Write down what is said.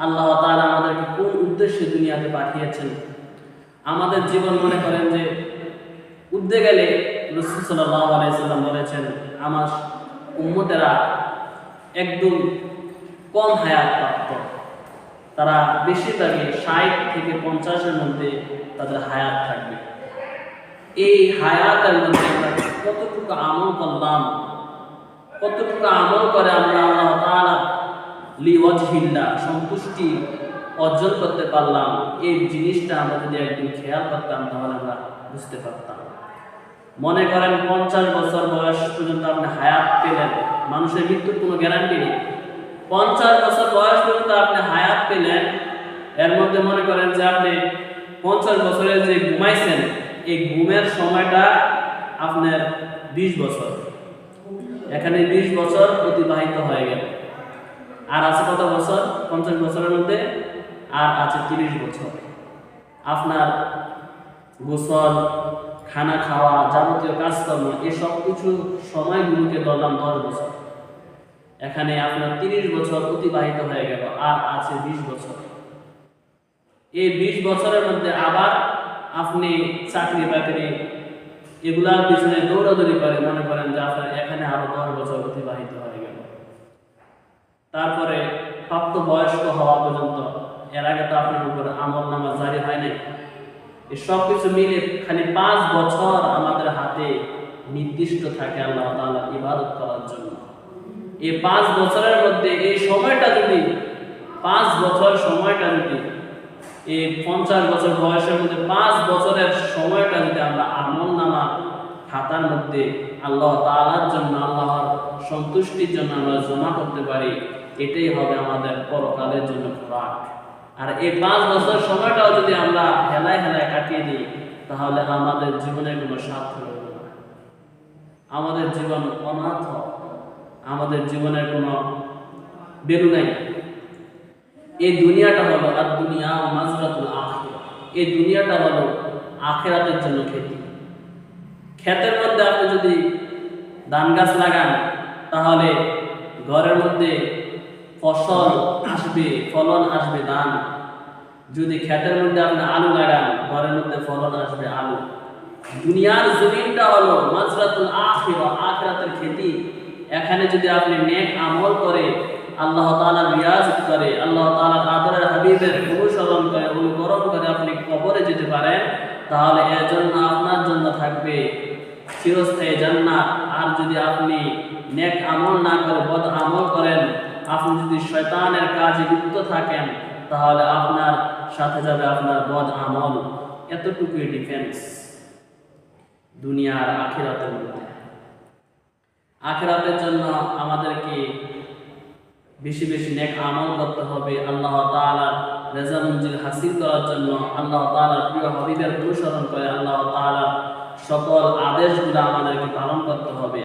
আল্লাহ তাআলা আমাদেরকে কোন উদ্দেশ্যে দুনিয়াতে পাঠিয়েছেন। আমাদের জীবন মনে করেন যে উদ্দে গেলে রাসূল সাল্লাল্লাহু আলাইহি সাল্লাম বলেছেন, আমার উম্মতেরা একদম কম হায়াত প্রাপ্ত, তারা বেশিরভাগই 60 থেকে 50-এর মধ্যে তাদের হায়াত থাকবে। এই হায়াতের মধ্যে আমরা কতটুকু আমল করলাম, কতটুকু আমল করে আমরা আল্লাহ তাআলা লিওয়াজহিল্লাহ সন্তুষ্টি অর্জন করতে পারলাম, এই জিনিসটা আমরা যদি একদিন খেয়াল করতাম তাহলে আমরা বুঝতে পারতাম। মনে করেন 50 বছর বয়স পর্যন্ত আপনি হায়াত পেলেন, মানুষের মৃত্যুর কোনো গ্যারান্টি নেই। 50 বছর বয়স পর্যন্ত আপনি হায়াত পেলেন, এর মধ্যে মনে করেন যে আপনি 50 বছরে যে ঘুমাইছেন, এই ঘুমের সময়টা আপনার 20 বছর, এখানে 20 বছর অতিবাহিত হয়ে গেল। আর আছে কত বছর? 50 বছরের মধ্যে আর আছে 30 বছর। আপনার গোসল, খানা খাওয়া, যাবতীয় কাজকর্ম, এসব কিছু সময়গুলোকে ধরলাম 10 বছর। এখানে আপনার 30 বছর অতিবাহিত হয়ে গেল, আর আছে 20 বছর। এই 20 বছরের মধ্যে আবার আপনি চাকরি বাকরি এগুলার পিছনে দৌড়াদৌড়ি করে মনে করেন যে আপনার এখানে আরো 10 বছর অতিবাহিত হয়ে গেল। তারপরে প্রাপ্ত বয়স্ক হওয়া পর্যন্ত, এর আগে তো আপনার উপরে আমল নামা জারি হয় নাই। এই সব কিছু মিলে খালি 5 বছর আমাদের হাতে নির্দিষ্ট থাকে আল্লাহ তাআলার ইবাদত করার জন্য। এই 5 বছরের মধ্যে এই সময়টা যদি 5 বছর সময়টা যদি এই 50 বছর বয়সের মধ্যে 5 বছরের সময়টা যদি আমরা আমল নামা খাতার মধ্যে আল্লাহ তাআলার জন্য, আল্লাহর সন্তুষ্টির জন্য আমরা জমা করতে পারি, এটাই হবে আমাদের পরকালের জন্য খোরাক। আর এই 5 বছর সময়টাও যদি আমরা হেলায় হেলায় কাটিয়ে দিই তাহলে আমাদের জীবনের কোনো সার্থক হবে না, আমাদের জীবন অনাথ, আমাদের জীবনের কোনো বেরু নাই। এই দুনিয়াটা হলো আর দুনিয়া মাজরাতুল আখিরাহ, এই দুনিয়াটা হলো আখিরাতের জন্য খেতি। ক্ষেতের মধ্যে আপনি যদি ধান গাছ লাগান তাহলে ঘরের মধ্যে ফসল আসবে, ফলন আসবে ধান। যদি ক্ষেতের মধ্যে আপনি আলু লাগান ঘরের মধ্যে ফলন আসবে আলু। দুনিয়ার জমিনটা হলো মাজরাতুল আখিরাহ, আখিরাতের খেতি। এখানে যদি আপনি নেক আমল করে, আল্লাহ তাআলার রিয়াজত করে, আল্লাহ তাআলার আদরের হাবিবের অনুসরণ করে, অনুকরণ করে আপনি কবরে যেতে পারেন, তাহলে এর জন্য আপনার জন্য থাকবে চিরস্থায়ী জান্নাত। আর যদি আপনি নেক আমল না করে বদ আমল করেন, আপনি যদি শয়তানের কাজে লিপ্ত থাকেন, তাহলে আপনার সাথে যাবে আপনার বদ আমল। এতটুকুই ডিফারেন্স দুনিয়ার আখিরাতের মধ্যে। আখিরাতের জন্য আমাদেরকে বেশি বেশি নেক আমল করতে হবে, আল্লাহ তাআলার রেজা মঞ্জিল হাসিল করার জন্য, আল্লাহ তাআলার প্রিয় হাবিবের অনুসরণ করে আল্লাহ তাআলার সকল আদেশগুলো আমাদেরকে পালন করতে হবে।